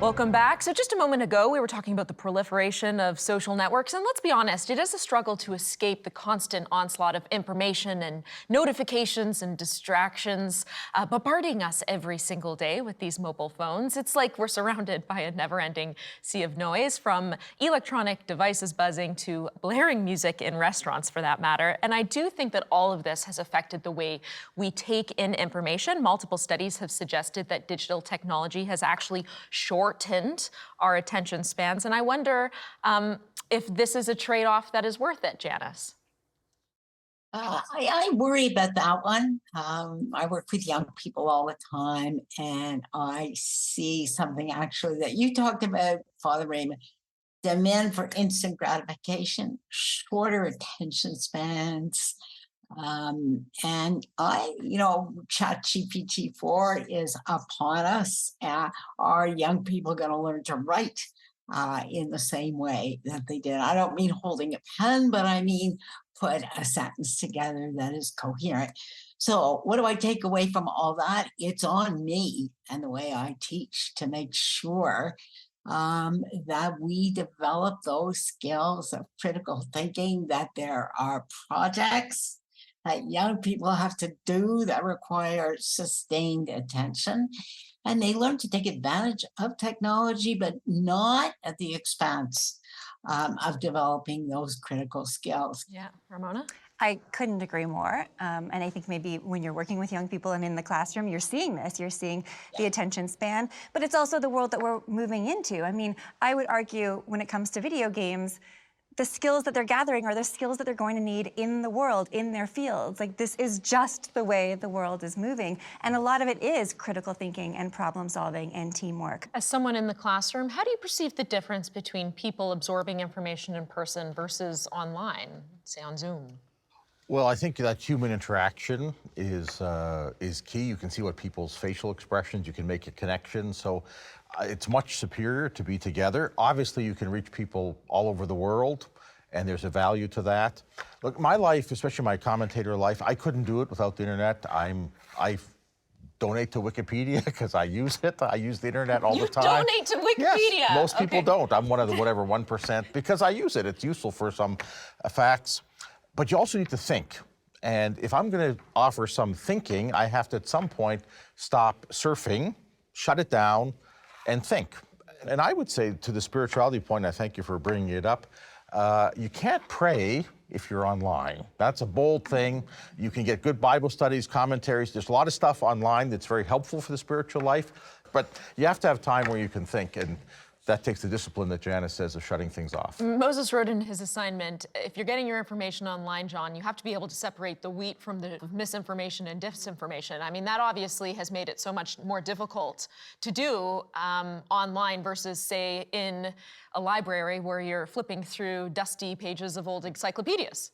Welcome back. So just a moment ago, we were talking about the proliferation of social networks, and let's be honest, it is a struggle to escape the constant onslaught of information and notifications and distractions bombarding us every single day with these mobile phones. It's like we're surrounded by a never-ending sea of noise, from electronic devices buzzing to blaring music in restaurants, for that matter. And I do think that all of this has affected the way we take in information. Multiple studies have suggested that digital technology has actually shortened our attention spans. And I wonder if this is a trade-off that is worth it, Janice. I worry about that one. I work with young people all the time, and I see something actually that you talked about, Father Raymond. Demand for instant gratification, shorter attention spans. Chat GPT 4 is upon us. Are young people going to learn to write in the same way that they did? I don't mean holding a pen, but I mean put a sentence together that is coherent. So what do I take away from all that? It's on me and the way I teach to make sure that we develop those skills of critical thinking, that there are projects that young people have to do that require sustained attention. And they learn to take advantage of technology, but not at the expense of developing those critical skills. Yeah, Ramona? I couldn't agree more. And I think maybe when you're working with young people and in the classroom, you're seeing this. You're seeing the attention span, but it's also the world that we're moving into. I mean, I would argue when it comes to video games, the skills that they're gathering are the skills that they're going to need in the world, in their fields. Like, this is just the way the world is moving. And a lot of it is critical thinking and problem solving and teamwork. As someone in the classroom, how do you perceive the difference between people absorbing information in person versus online, say on Zoom? Well, I think that human interaction is key. You can see what people's facial expressions, you can make a connection. So it's much superior to be together. Obviously, you can reach people all over the world, and there's a value to that. Look, my life, especially my commentator life, I couldn't do it without the internet. I donate to Wikipedia because I use it. I use the internet all the time. You donate to Wikipedia? Yes, most people don't. I'm one of the whatever 1% because I use it. It's useful for some facts. But you also need to think. And if I'm going to offer some thinking, I have to at some point stop surfing, shut it down, and think. And I would say, to the spirituality point, I thank you for bringing it up, you can't pray if you're online. That's a bold thing. You can get good Bible studies, commentaries. There's a lot of stuff online that's very helpful for the spiritual life, but you have to have time where you can think, and that takes the discipline that Janice says of shutting things off. Moses wrote in his assignment, if you're getting your information online, John, you have to be able to separate the wheat from the misinformation and disinformation. I mean, that obviously has made it so much more difficult to do online versus, say, in a library where you're flipping through dusty pages of old encyclopedias.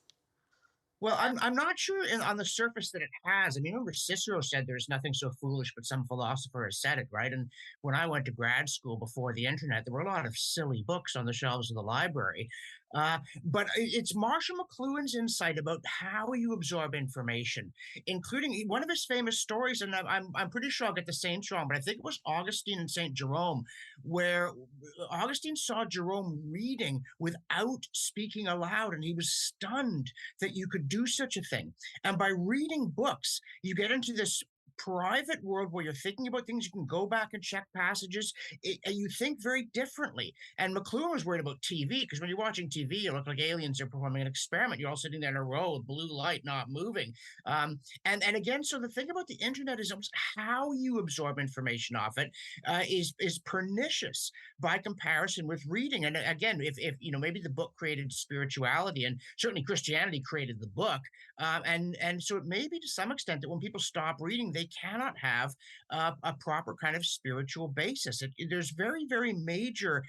Well, I'm not sure on the surface that it has. I mean, remember Cicero said there's nothing so foolish, but some philosopher has said it, right? And when I went to grad school before the internet, there were a lot of silly books on the shelves of the library. But it's Marshall McLuhan's insight about how you absorb information, including one of his famous stories, and I'm pretty sure I'll get the saints wrong, but I think it was Augustine and Saint Jerome, where Augustine saw Jerome reading without speaking aloud, and he was stunned that you could do such a thing. And by reading books, you get into this private world where you're thinking about things. You can go back and check passages. You think very differently. And McLuhan was worried about TV, because when you're watching TV, you look like aliens are performing an experiment. You're all sitting there in a row with blue light, not moving. And again, so the thing about the internet is how you absorb information off it is pernicious by comparison with reading. And again, if maybe the book created spirituality, and certainly Christianity created the book, and so it may be to some extent that when people stop reading, they cannot have a proper kind of spiritual basis. There's very, very major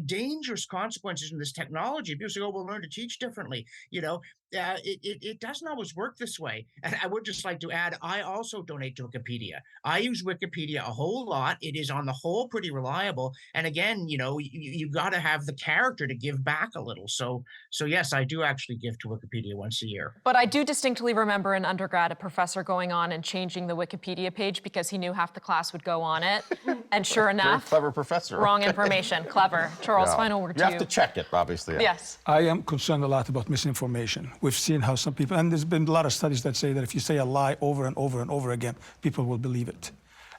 dangerous consequences in this technology. People say, "Oh, we'll learn to teach differently." it doesn't always work this way. And I would just like to add, I also donate to Wikipedia. I use Wikipedia a whole lot. It is on the whole pretty reliable. And again, you got to have the character to give back a little. So yes, I do actually give to Wikipedia once a year. But I do distinctly remember in undergrad a professor going on and changing the Wikipedia page because he knew half the class would go on it. And sure Very enough, clever professor. wrong information. Clever. Charles, Yeah. final word You to have to check it, obviously. Yeah. Yes. I am concerned a lot about misinformation. We've seen how some people, and there's been a lot of studies that say that if you say a lie over and over and over again, people will believe it.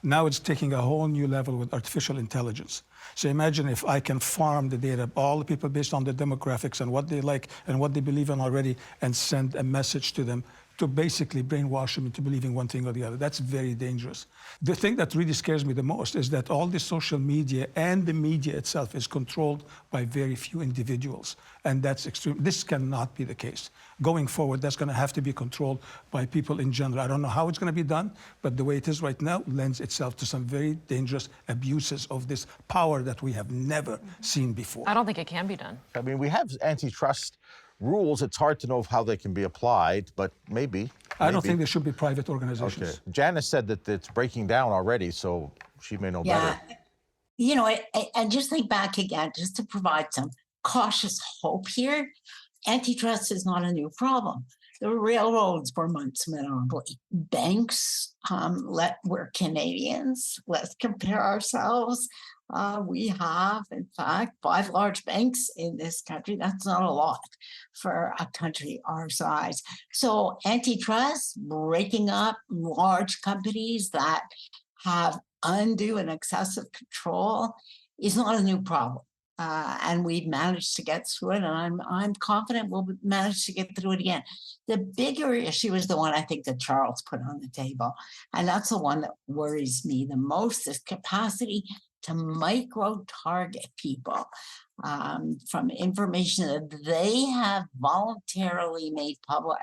Now it's taking a whole new level with artificial intelligence. So imagine if I can farm the data, all the people based on the demographics and what they like and what they believe in already, and send a message to them to basically brainwash them into believing one thing or the other. That's very dangerous. The thing that really scares me the most is that all the social media and the media itself is controlled by very few individuals. And that's extreme. This cannot be the case. Going forward, that's gonna have to be controlled by people in general. I don't know how it's gonna be done, but the way it is right now lends itself to some very dangerous abuses of this power that we have never seen before. I don't think it can be done. I mean, we have antitrust rules. It's hard to know how they can be applied, but maybe. I don't think there should be private organizations. Okay. Janice said that it's breaking down already, so she may know better. And just think back again, just to provide some cautious hope here. Antitrust is not a new problem. The railroads were once monopoly. Banks, we're Canadians. Let's compare ourselves. We have, in fact, 5 large banks in this country. That's not a lot for a country our size. So antitrust, breaking up large companies that have undue and excessive control is not a new problem. And we've managed to get through it, and I'm confident we'll manage to get through it again. The bigger issue is the one I think that Charles put on the table, and that's the one that worries me the most: is capacity to micro-target people from information that they have voluntarily made public,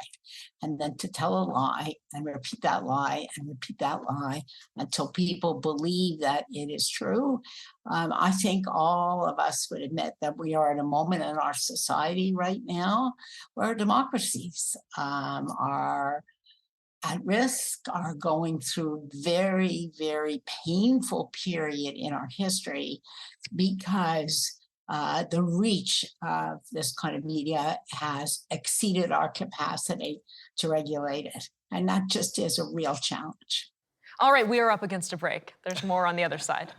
and then to tell a lie and repeat that lie and repeat that lie until people believe that it is true. I think all of us would admit that we are at a moment in our society right now where democracies are at risk, are going through very, very painful period in our history because the reach of this kind of media has exceeded our capacity to regulate it. And that just is a real challenge. All right, we are up against a break. There's more on the other side.